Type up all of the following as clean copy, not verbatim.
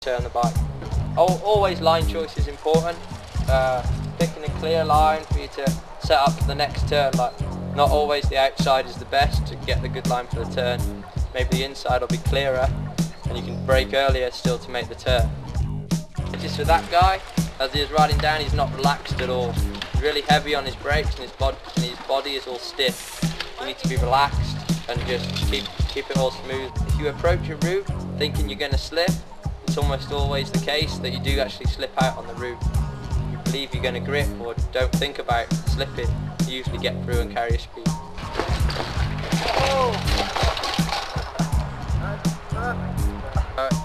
turn the bike. Always line choice is important. Picking a clear line for you to set up for the next turn. Like, not always the outside is the best to get the good line for the turn. Maybe the inside will be clearer and you can brake earlier still to make the turn. Just for that guy, as he is riding down, he's not relaxed at all. He's really heavy on his brakes and his body is all stiff. You need to be relaxed and just keep it all smooth. If you approach a route thinking you're going to slip, it's almost always the case that you do actually slip out on the route. If you believe you're going to grip or don't think about slipping, you usually get through and carry your speed.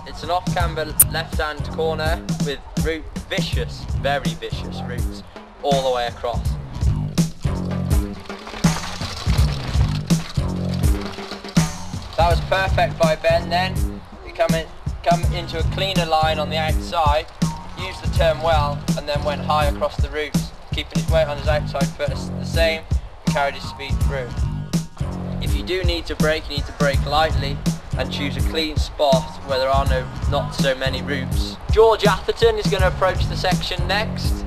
It's an off-camber left-hand corner with vicious, very vicious roots all the way across. That was perfect by Ben then. You come into a cleaner line on the outside, used the turn well, and then went high across the roots, keeping his weight on his outside foot the same, and carried his speed through. If you do need to brake, you need to brake lightly and choose a clean spot where there are not so many roots. George Atherton is going to approach the section next.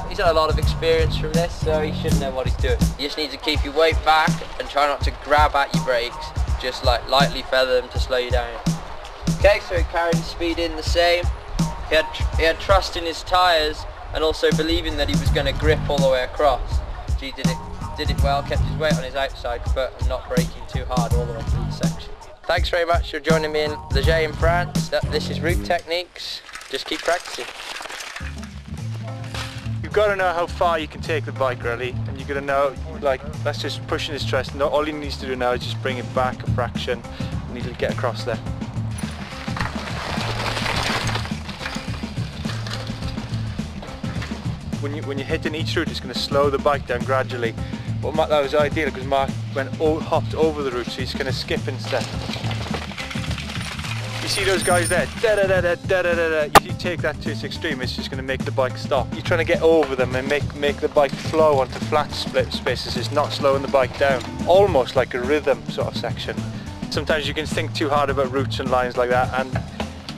He's had a lot of experience from this, so he should know what he's doing. You just need to keep your weight back and try not to grab at your brakes, just like lightly feather them to slow you down. Okay, so he carried his speed in the same. He had trust in his tyres and also believing that he was going to grip all the way across. So he did it well, kept his weight on his outside foot and not braking too hard all the way through the section. Thanks very much for joining me in Leger in France. This is Route Techniques. Just keep practicing. You've got to know how far you can take the bike really, and you've got to know, like, that's just pushing his stress. All he needs to do now is just bring it back a fraction and he'll get across there. When you're hitting each route, it's going to slow the bike down gradually. But that was ideal because Mark hopped over the route, so he's going to skip instead. You see those guys there? If you take that to its extreme, it's just going to make the bike stop. You're trying to get over them and make the bike flow onto flat spaces. It's not slowing the bike down. Almost like a rhythm sort of section. Sometimes you can think too hard about routes and lines like that, and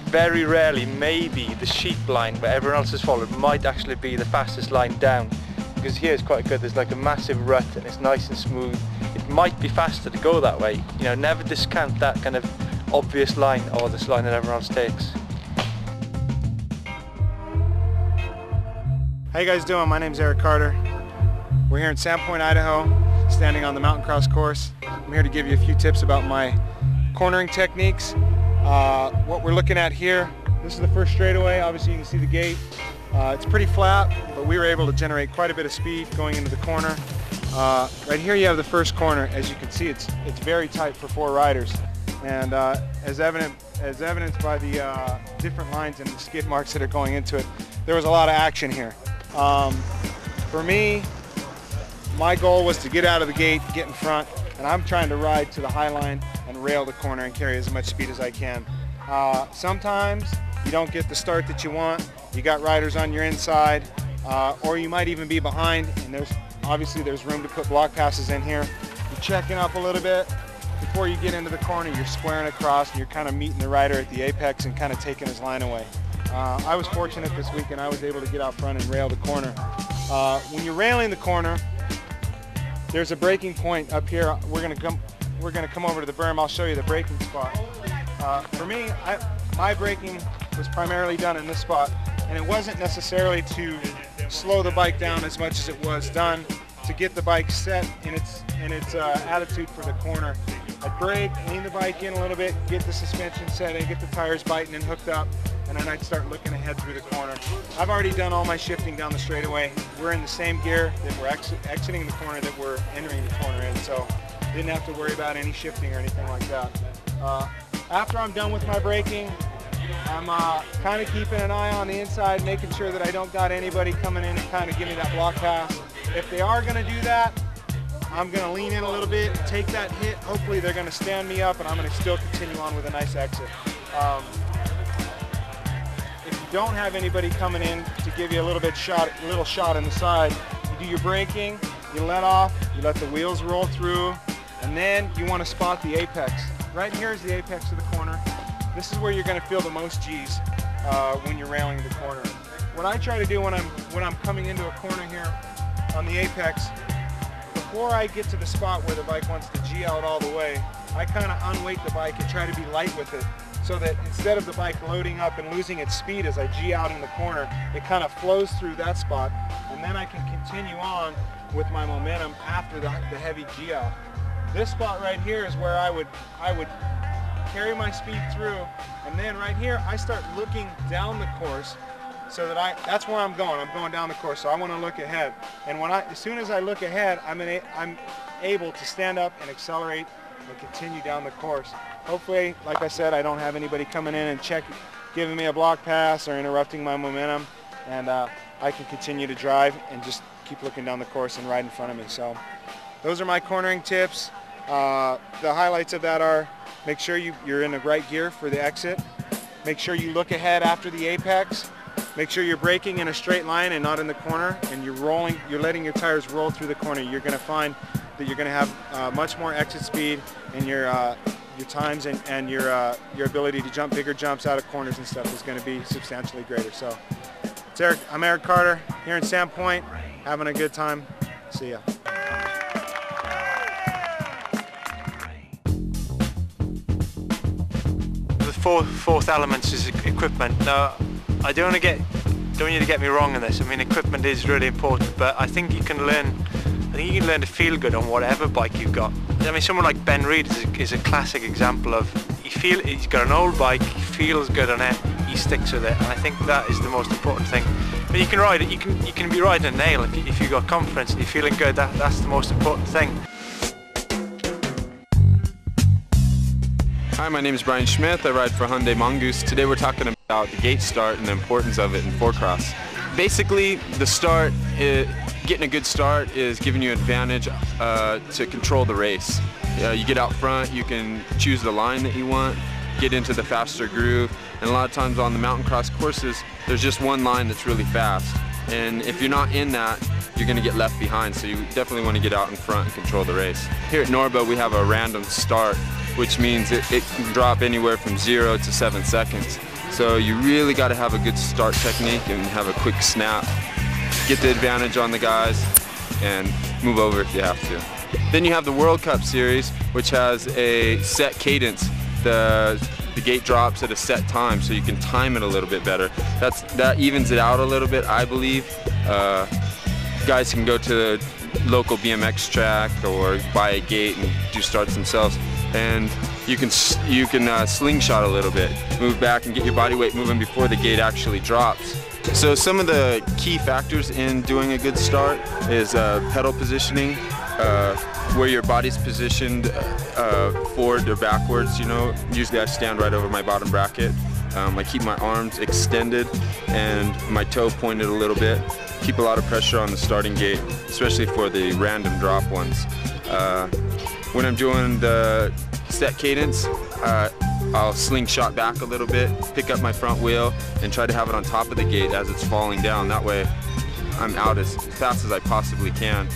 very rarely, maybe the sheep line where everyone else has followed might actually be the fastest line down. Because here it's quite good, there's like a massive rut and it's nice and smooth. It might be faster to go that way. You know, never discount that kind of obvious line or this line that everyone else takes. How you guys doing? My name's Eric Carter. We're here in Sandpoint, Idaho, standing on the mountain cross course. I'm here to give you a few tips about my cornering techniques. What we're looking at here, this is the first straightaway. Obviously you can see the gate. It's pretty flat, but we were able to generate quite a bit of speed going into the corner. Right here you have the first corner. As you can see, it's very tight for 4 riders, and as evidenced by the different lines and the skid marks that are going into it, there was a lot of action here. For me, my goal was to get out of the gate, get in front, and I'm trying to ride to the high line and rail the corner and carry as much speed as I can. Sometimes you don't get the start that you want. You got riders on your inside, or you might even be behind, and obviously there's room to put block passes in here. You're checking up a little bit. Before you get into the corner, you're squaring across and you're kind of meeting the rider at the apex and kind of taking his line away. I was fortunate this week and I was able to get out front and rail the corner. When you're railing the corner, there's a braking point up here. We're gonna come over to the berm. I'll show you the braking spot. For me, my braking was primarily done in this spot, and it wasn't necessarily to slow the bike down as much as it was done to get the bike set in its attitude for the corner. I'd brake, lean the bike in a little bit, get the suspension set in, get the tires biting and hooked up, and then I'd start looking ahead through the corner. I've already done all my shifting down the straightaway. We're in the same gear that we're exiting the corner that we're entering the corner in, so didn't have to worry about any shifting or anything like that. After I'm done with my braking, I'm kind of keeping an eye on the inside, making sure that I don't got anybody coming in and kind of give me that block pass. If they are going to do that, I'm going to lean in a little bit, take that hit. Hopefully they're going to stand me up and I'm going to still continue on with a nice exit. If you don't have anybody coming in to give you a little shot in the side, you do your braking, you let off, you let the wheels roll through, and then you want to spot the apex. Right here is the apex of the corner. This is where you're going to feel the most G's. when you're railing the corner. What I try to do when I'm coming into a corner here on the apex, before I get to the spot where the bike wants to G out all the way, I kind of unweight the bike and try to be light with it, so that instead of the bike loading up and losing its speed as I G out in the corner, it kind of flows through that spot, and then I can continue on with my momentum after the heavy G out. This spot right here is where I would carry my speed through, and then right here I start looking down the course, so that that's where I'm going down the course, so I want to look ahead. And as soon as I look ahead, I'm able to stand up and accelerate and continue down the course. Hopefully, like I said, I don't have anybody coming in and giving me a block pass or interrupting my momentum, and I can continue to drive and just keep looking down the course and right in front of me. So those are my cornering tips. The highlights of that are: make sure you're in the right gear for the exit, make sure you look ahead after the apex, make sure you're braking in a straight line and not in the corner, and you're letting your tires roll through the corner. You're going to find that you're going to have much more exit speed, and your times and your ability to jump bigger jumps out of corners and stuff is going to be substantially greater. So I'm Eric Carter here in Sandpoint, having a good time. See ya. The fourth element is equipment. Now, I don't want you to get me wrong in this. I mean, equipment is really important, but I think you can learn to feel good on whatever bike you've got. I mean, someone like Ben Reed is a classic example of, he's got an old bike, he feels good on it, he sticks with it, and I think that is the most important thing. But you can ride it, you can be riding a nail if you've got confidence and you're feeling good. That's the most important thing. Hi, my name is Brian Schmidt. I ride for Hyundai Mongoose. Today we're talking about the gate start and the importance of it in 4-cross. Basically, the start, getting a good start is giving you advantage to control the race. You get out front, you can choose the line that you want, get into the faster groove, and a lot of times on the mountain cross courses, there's just one line that's really fast. And if you're not in that, you're going to get left behind, so you definitely want to get out in front and control the race. Here at Norba, we have a random start, which means it can drop anywhere from 0 to 7 seconds. So you really got to have a good start technique and have a quick snap. Get the advantage on the guys and move over if you have to. Then you have the World Cup Series, which has a set cadence. The gate drops at a set time, so you can time it a little bit better. That evens it out a little bit, I believe. Guys can go to the local BMX track or buy a gate and do starts themselves. And you can slingshot a little bit, move back and get your body weight moving before the gate actually drops. So some of the key factors in doing a good start is pedal positioning, where your body's positioned forward or backwards. You know, usually I stand right over my bottom bracket. I keep my arms extended and my toe pointed a little bit. Keep a lot of pressure on the starting gate, especially for the random drop ones. When I'm doing the set cadence, I'll slingshot back a little bit, pick up my front wheel, and try to have it on top of the gate as it's falling down. That way I'm out as fast as I possibly can.